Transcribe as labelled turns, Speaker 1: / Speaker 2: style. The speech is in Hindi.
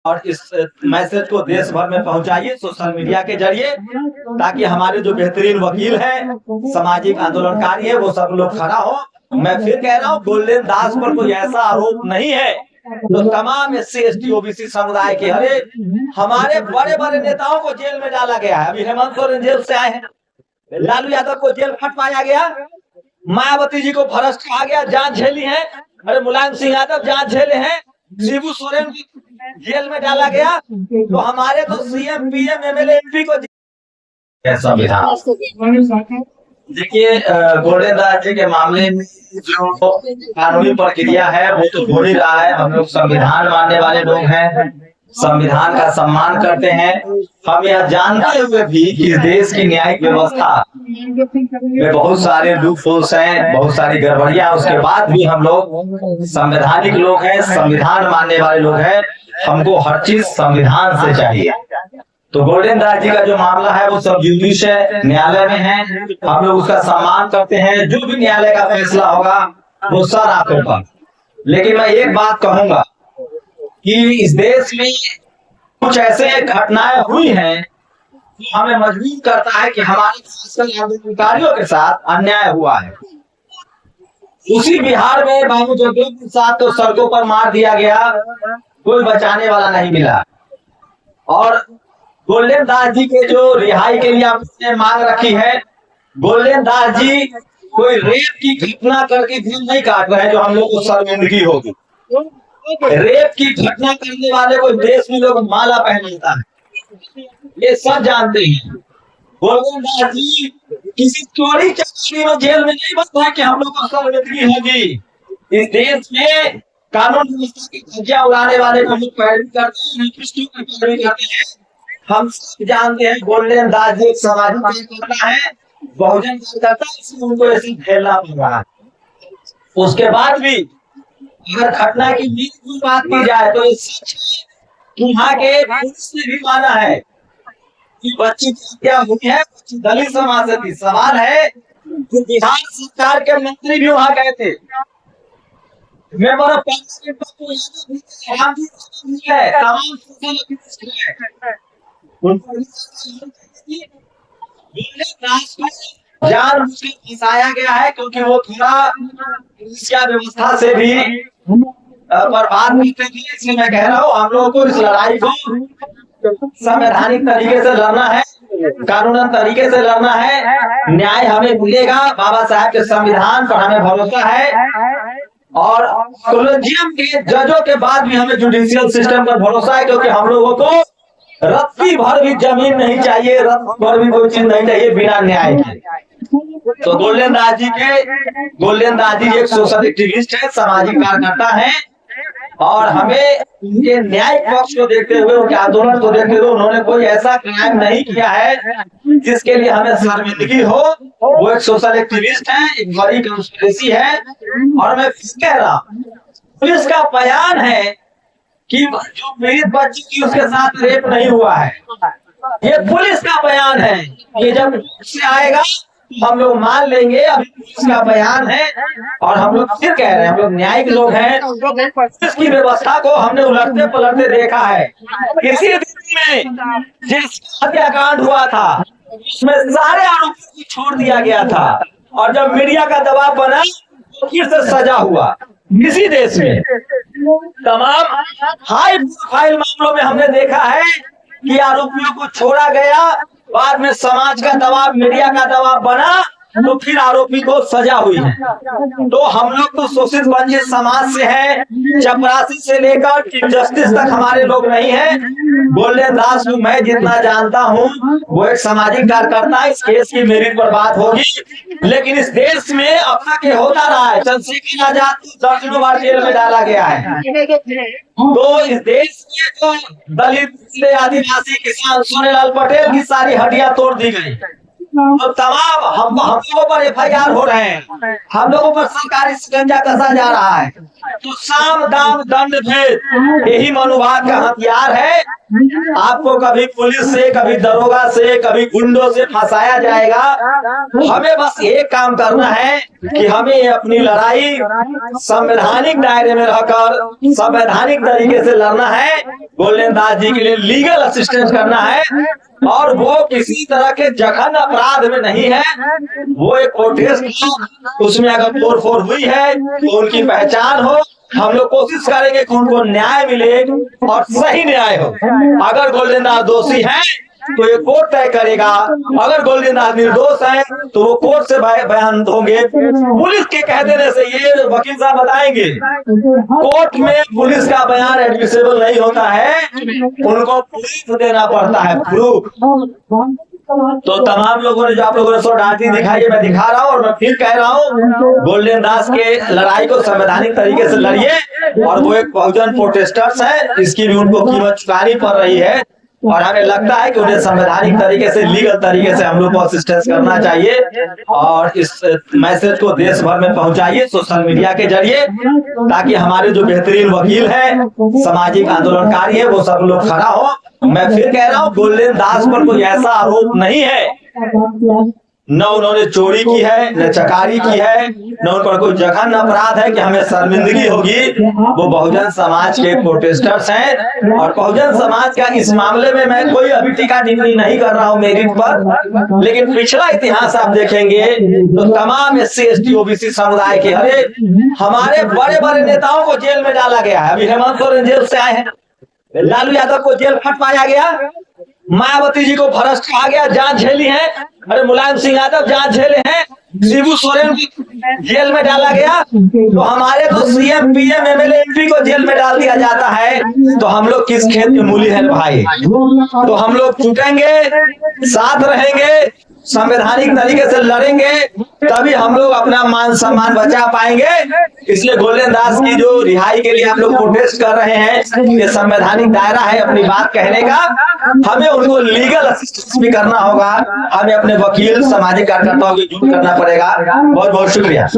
Speaker 1: और इस मैसेज को देश भर में पहुंचाइए सोशल मीडिया के जरिए, ताकि हमारे जो बेहतरीन वकील हैं, सामाजिक आंदोलनकारी है, वो सब लोग खड़ा हो। मैं फिर कह रहा हूँ, गोल्डन दास पर कोई ऐसा आरोप नहीं है। तो तमाम SC ST OBC समुदाय के हमारे बड़े बड़े नेताओं को जेल में डाला गया है। अभी हेमंत सोरेन जेल से आए हैं, लालू यादव को जेल खटवाया गया, मायावती जी को भ्रष्ट कहा गया, जांच झेली है। अरे मुलायम सिंह यादव जांच झेले हैं, शिबू सोरेन जेल में डाला गया। तो हमारे तो CM PM MLA MP को संविधान देखिए, गोल्डन दास जी के मामले में जो कानूनी प्रक्रिया है वो तो हो ही रहा है। हम लोग संविधान मानने वाले लोग हैं, संविधान का सम्मान करते हैं। हम यह जानते हुए भी कि इस देश की न्यायिक व्यवस्था में बहुत सारे लूप होल्स हैं, बहुत सारी गड़बड़ियां, उसके बाद भी हम लोग संवैधानिक लोग हैं, संविधान मानने वाले लोग हैं। हमको हर चीज संविधान से चाहिए। तो गोल्डन दास जी का जो मामला है वो सब जुडिश है, न्यायालय में है, हम लोग उसका सम्मान करते हैं। जो भी न्यायालय का फैसला होगा वो सर आपके ऊपर। लेकिन मैं एक बात कहूंगा कि इस देश में कुछ ऐसे घटनाएं हुई हैं जो हमें मजबूर करता है कि हमारे आंदोलनकारियों के साथ अन्याय हुआ है। उसी बिहार में बाबू जगदेव प्रसाद को सड़कों पर मार दिया गया, कोई बचाने वाला नहीं मिला। और गोल्डन दास जी के जो रिहाई के लिए आपने मांग रखी है, गोल्डन दास जी कोई रेप की घटना करके दिल नहीं काट रहे हैं जो हम लोग को शर्मिंदगी होगी। रेप की घटना करने वाले को देश में लोग माला पहनाता है, ये सब जानते हैं। गोल्डन दास जी किसी चोरी चकारी में जेल में नहीं बसता है कि हम लोग को शर्मिंदगी होगी। इस देश में कानून व्यवस्था की धज्जियां उड़ाने वाले को लोग पैरवी करते हैं, पैरवी करते हैं। हम सब जानते हैं गोल्डन दास जी एक सामाजिक कार्यकर्ता है, बहुजन कार्यकर्ता, इसलिए उनको ऐसी झेलना पड़ रहा है। उसके बाद भी अगर घटना की नीति की बात की जाए तो ये सच है कि यहाँ के पुलिस ने भी माना है कि बच्ची की हत्या हुई है, बच्ची दलित समाज से थी। सवाल है कि बिहार सरकार के मंत्री भी वहां गए थे, मेंबर ऑफ पार्लियामेंट है, तमाम जान फंसाया गया है, क्योंकि वो थोड़ा शिक्षा व्यवस्था से भी बर्बाद करते थे। इसलिए मैं कह रहा हूँ हम लोगों को इस लड़ाई को संवैधानिक तरीके से लड़ना है, कानूनन तरीके से लड़ना है। न्याय हमें मिलेगा, बाबा साहब के संविधान पर हमें भरोसा है। और कॉलेजियम के जजों के बाद भी हमें जुडिशियल सिस्टम पर भरोसा है, क्योंकि हम लोगों को रत्ती भर भी जमीन नहीं चाहिए, रत्ती भर भी कोई चीज नहीं चाहिए बिना न्याय के। तो गोल्डन दास जी एक सोशल एक्टिविस्ट है, सामाजिक कार्यकर्ता है, और हमें उनके न्यायिक पक्ष को देखते हुए, उनके आंदोलन को देखते हुए, उन्होंने कोई ऐसा क्राइम नहीं किया है जिसके लिए हमें शर्मिंदगी हो। वो एक सोशल एक्टिविस्ट है, एक बड़ी कंस्पिरेसी है। और मैं फिर कह रहा हूँ, पुलिस का बयान है कि जो पीड़ित बच्ची की उसके साथ रेप नहीं हुआ है, ये पुलिस का बयान है। ये जब से आएगा हम लोग मान लेंगे, अभी पुलिस का बयान है। और हम लोग फिर कह रहे हैं, हम लोग न्यायिक लोग हैं, पुलिस की व्यवस्था को हमने उलटते पलटते देखा है। किसी दिन में जिस हत्याकांड हुआ था उसमें सारे आरोपियों को छोड़ दिया गया था, और जब मीडिया का दबाव बना तो फिर से सजा हुआ। इसी देश में तमाम हाई प्रोफाइल मामलों में हमने देखा है कि आरोपियों को छोड़ा गया, बाद में समाज का दबाव, मीडिया का दबाव बना, तो फिर आरोपी को सजा हुई है। तो हम लोग तो शोषित वंचित समाज से है, चपरासी से लेकर चीफ जस्टिस तक हमारे लोग नहीं है। गोल्डन दास को मैं जितना जानता हूँ वो एक सामाजिक कार्यकर्ता, इस केस की मेरिट पर बात होगी। लेकिन इस देश में अब तक ये होता रहा है, चंद्रशेखर आजाद को दर्जनों बार जेल में डाला गया है। तो इस देश में तो दलित, आदिवासी, किसान, सोनेलाल पटेल की सारी हड्डियां तोड़ दी गई। तो तमाम हम लोगों पर FIR हो रहे हैं, हम लोगों पर सरकारी शिकंजा कसा जा रहा है। तो साम दाम दंड भेद यही मनोभाव का हथियार है। आपको कभी पुलिस से, कभी दरोगा से, कभी गुंडों से फंसाया जाएगा। हमें बस एक काम करना है कि हमें अपनी लड़ाई संवैधानिक दायरे में रहकर संवैधानिक तरीके से लड़ना है। गोल्डन दास जी के लिए लीगल असिस्टेंस करना है, और वो किसी तरह के जघन्य अपराध में नहीं है। वो एक प्रोटेस्ट, उसमें अगर तोड़फोड़ हुई है तो उनकी पहचान हो। हम लोग कोशिश करेंगे कि उनको न्याय मिले और सही न्याय हो। अगर गोल्डन दास दोषी हैं तो ये कोर्ट तय करेगा, अगर गोल्डन दास निर्दोष हैं तो वो कोर्ट से बयान होंगे। पुलिस के कह देने से, ये वकील साहब बताएंगे, कोर्ट में पुलिस का बयान एडमिसिबल नहीं होता है, उनको प्रूफ देना पड़ता है, प्रूफ। तो तमाम लोगों ने, जो आप लोगों ने सोडाटी दिखाई है, मैं दिखा रहा हूँ और मैं फिर कह रहा हूँ, गोल्डन दास के लड़ाई को संवैधानिक तरीके से लड़िए। और वो एक बहुजन प्रोटेस्टर्स है, इसकी भी उनको कीमत चुकानी पड़ रही है। और हमें लगता है कि उन्हें संवैधानिक तरीके से, लीगल तरीके से हम लोग को असिस्टेंस करना चाहिए। और इस मैसेज को देश भर में पहुंचाइए सोशल मीडिया के जरिए, ताकि हमारे जो बेहतरीन वकील हैं, सामाजिक आंदोलनकारी है, वो सब लोग खड़ा हो। मैं फिर कह रहा हूँ, गोल्डन दास पर कोई ऐसा आरोप नहीं है, न उन्होंने चोरी की है, न चकारी की है, न उन पर कोई जघन्य अपराध है कि हमें शर्मिंदगी होगी। वो बहुजन समाज के प्रोटेस्टर्स हैं, और बहुजन समाज का इस मामले में मैं कोई अभी टीका टिप्पणी नहीं कर रहा हूँ मेरिट पर। लेकिन पिछला इतिहास आप देखेंगे तो तमाम SC ST OBC समुदाय के, अरे हमारे बड़े बड़े नेताओं को जेल में डाला गया है। अभी हेमंत सोरेन जेल से आए हैं, लालू यादव को जेल फटवाया गया, मायावती जी को भ्रष्ट कहा गया, जांच झेली है। अरे मुलायम सिंह यादव जांच झेले हैं, शिबू सोरेन को जेल में डाला गया। तो हमारे तो CM PM MLA MP को जेल में डाल दिया जाता है, तो हम लोग किस खेत में मूली है भाई? तो हम लोग टूटेंगे, साथ रहेंगे, संवैधानिक तरीके से लड़ेंगे, तभी हम लोग अपना मान सम्मान बचा पाएंगे। इसलिए गोल्डन दास की जो रिहाई के लिए हम लोग प्रोटेस्ट कर रहे हैं, ये संवैधानिक दायरा है अपनी बात कहने का। हमें उनको लीगल असिस्टेंस भी करना होगा, हमें अपने वकील, सामाजिक कार्यकर्ताओं को जुट करना पड़ेगा। बहुत बहुत शुक्रिया।